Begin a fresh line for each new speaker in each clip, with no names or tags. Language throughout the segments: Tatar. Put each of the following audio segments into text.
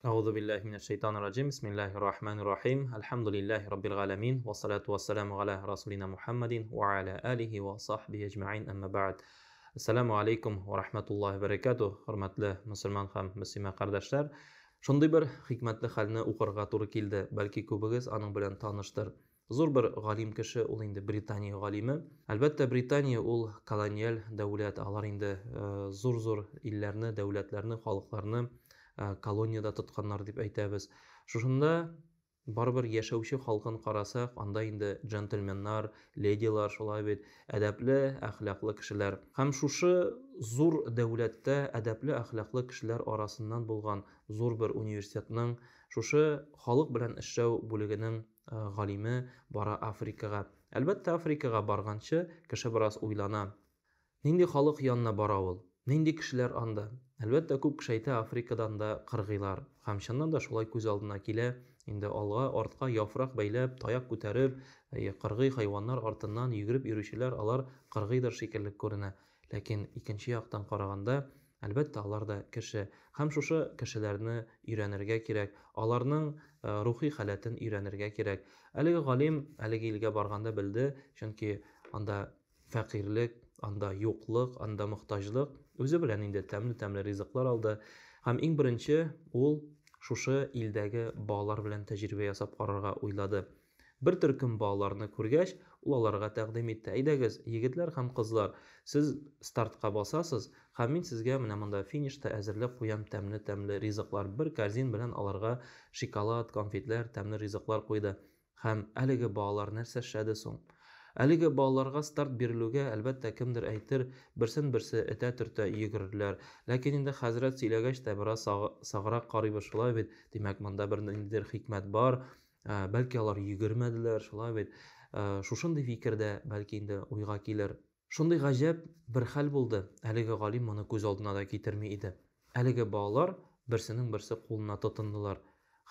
أعوذ بالله من الشيطان الرجيم بسم الله الرحمن الرحيم الحمد لله رب العالمين والصلاة والسلام على رسولنا محمد وعلى آله وصحبه أجمعين أما بعد Assalamu alaikum wa rahmatullohi va barakatuh. Hurmatli musulmon ham muslima qardoshlar. Shunday bir hikmatli xalni o'qirga to'g'ri keldi. Balki ko'pingiz aning bilan tanishdir. Zo'r bir g'olim kishi, u endi Britaniya g'olimi. Albatta Britaniya ul kolonial davlat, ular endi zo'r illarni, davlatlarni, xalqlarni koloniyada tutganlar deb aytamiz. Shunda baribir yashovchi xalqini qarasak, anda endi gentlemenlar, ledilar, shulay bit adabli, axloqli kishilar. Ham shu zo'r davlatda adabli, axloqli kishilar orasidan bo'lgan zo'r bir universitetning shu xalq bilan ishlaw bo'ligining g'olimi bora Afrikaga. Albatta Afrikaga borgancha kishi biroz o'ylana. Nindi xalq yonina bora ol. Nindi kishilar anda. Albatta ko'p kishi ayta Afrikadan da qirg'iylar. Ham shundan da shulay ko'z oldina kela. Endi olg'a, ortqa yaproq baylab, tayoq ko'tarib, qirg'iy hayvonlar ortidan yugurib yuruvchilar, ular qirg'iydir shekilli ko'rina. Lekin ikkinchi yoqdan qaraganda, albatta ularda kishi, ham shu kishilarni o'rganirga kerak, ularning ruhiy holatini o'rganirga kerak. Haligi g'olim haligi yilga borganda bildi, chunki anda faqirlik, anda yo'qlik, anda muhtojlik o'zi bilan endi tamli rizqlar oldi. Ham eng birinchi u shu ildagi bog'lar bilan tajriba yasab qarorga o'yladi. Bir turkum bog'larni ko'rgach, ularga taqdim etdi. Aydagiz, yigitlar ham qizlar, siz startga bosasiz, ham men sizga mana bunda finishda hozirlab qo'yam tamli rizqlar. Bir korзин bilan ularga shokolad, konfetlar, tamli rizqlar qo'ydi. Ham haligi bog'lar narsa shadi so'ng. Haligi bog'larga start berilуга albatta kimdir aytir, birsin-birsi ita-turta yugurdilar. Lekin endi Hazrat siylagach da biroz sag'roq qarый boshlay bit. Demak, bunda bir nindir hikmat bor. Balki ular yugurmadilar, shulay bit. Shunday fikrda balki endi o'yga kelar. Shunday g'ajab bir hal bo'ldi. Haligi g'olim buni ko'z oldina da keltirmaydi. Haligi bog'lar birsining birsi qo'lina tutindilar.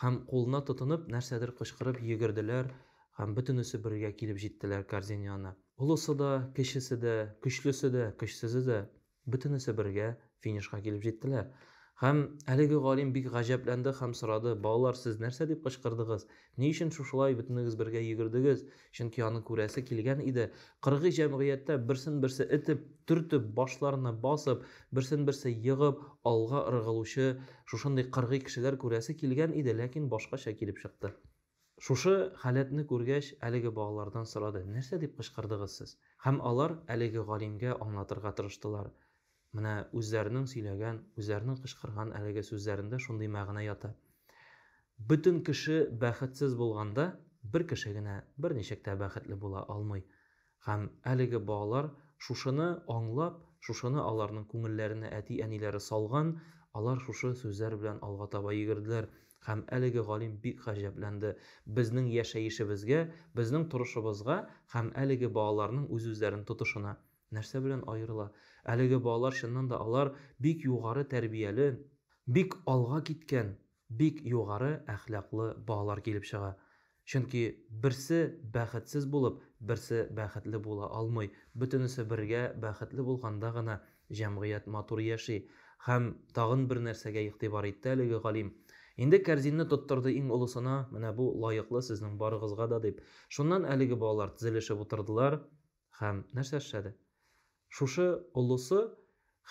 Ham qo'lina tutinib narsadir qishqirib yugurdilar. Ham bütünüsü birga kelib jetdilar korзин yonina. Ulusi da, kishisi da, kuchlisi da, kuchsizi da bütünüsü birga finishga kelib jetdilar. Ham haligi g'olim bek g'ajablandi, ham so'radi: "Bog'lar, siz narsa deb qishqirdingiz? Ne uchun shulay bütünüz birga yugirdingiz?" Chunki uni ko'rasi kelgan edi. Qirg'iy jamiyatda birsin-birsi itib, turtib, boshlarini bosib, birsin-birsi yig'ib, olg'a irg'iluvchi shunday qirg'iy kishilar ko'rasi kelgan edi, lekin boshqacha kelib chiqdi. Шушы халатны күргәч, әлеге балалардан сорады: "Нәрсә дип кычкырдыгыз сез?" Һәм алар әлеге галимгә аңлатырга тырыштылар. Менә үзләренең сөйләгән, үзләренең кычкырган әлеге сүзләрендә шундый мәгънә ята. Бүтән кеше бәхетсез булганда, бер кеше генә берничек тә бәхетле була алмый. Һәм әлеге балалар шушыны аңлап, шушыны аларның күңелләренә әти-әниләре салган, алар шушы сүзләр белән алга таба йөгерделәр. Һәм әлеге галим бик гаҗәпләнде. Безнең яшәешебезгә, безнең турышыбызга һәм әлеге балаларның үз-үзләрен тотышына нәрсә белән аерыла? Әлеге балалар чыннан да алар бик югары тәрбияле, бик алга киткән, бик югары әхлаклы балалар килеп чыга. Чөнки берсе бәхетсез булып, берсе бәхетле була алмый. Бүтәнесе бергә бәхетле булганда гына җәмгыять матур яши. Һәм тагын бер нәрсәгә игътибар итте әлеге галим. Инде корзинны тоттырды иң улысына, менә бу лаеклы сезнең барыгызга да дип. Шуннан әлеге балалар тизелешеп утырдылар һәм нәрсә эшләде? Шушы улысы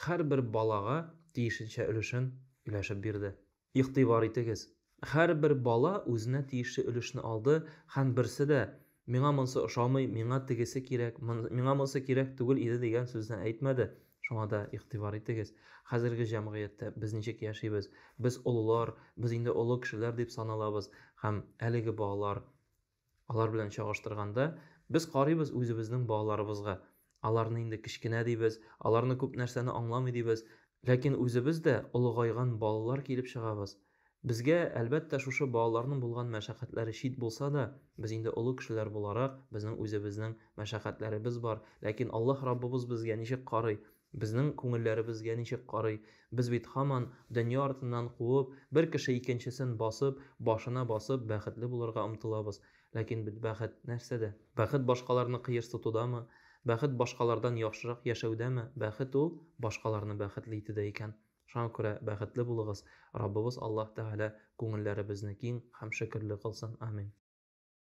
һәрбер балага тиешенчә өлешен өләшеп бирде. Игътибар итегез. Һәрбер бала үзенә тиешле өлешне алды һәм берсе дә миңа монсы ошамый, миңа тегесе кирәк, миңа монсы кирәк түгел иде дигән сүзне әйтмәде. Шуңа да игътибар итегез. Хәзерге җәмгыятьтә без ничек яшибез? Без улылар, без инде улы кешеләр дип саналабыз һәм әлеге балалар, алар белән чагыштырганда, без карыйбыз үзебезнең балаларыбызга. Аларны инде кичкенә дибез, аларны күп нәрсәне аңламый дибез, ләкин үзебез дә улыгайган балалар килеп чыгабыз. Безгә әлбәттә шушы балаларның булган мәшәкатьләре шит булса да, без инде улы кешеләр буларак, безнең үзебезнең мәшәкатьләребез бар. Ләкин Аллаһ Раббыбыз безгә ничек карый? Безнең күңелләребезгә ничек карый? Без бит һаман дөнья артыннан куып, бер кеше икенчесен басып, башына басып, бәхетле булырга омтылабыз. Ләкин бит бәхет нәрсәдә? Бәхет башкаларны кыерс тотудамы? Бәхет башкалардан яхшырак яшәүдәме? Бәхет ул башкаларны бәхетле итүдә икән. Шуңа күрә бәхетле булыгыз. Раббыбыз Аллаһ Тәгалә көңелләребезне киң һәм шөкерле кылсын. Амин.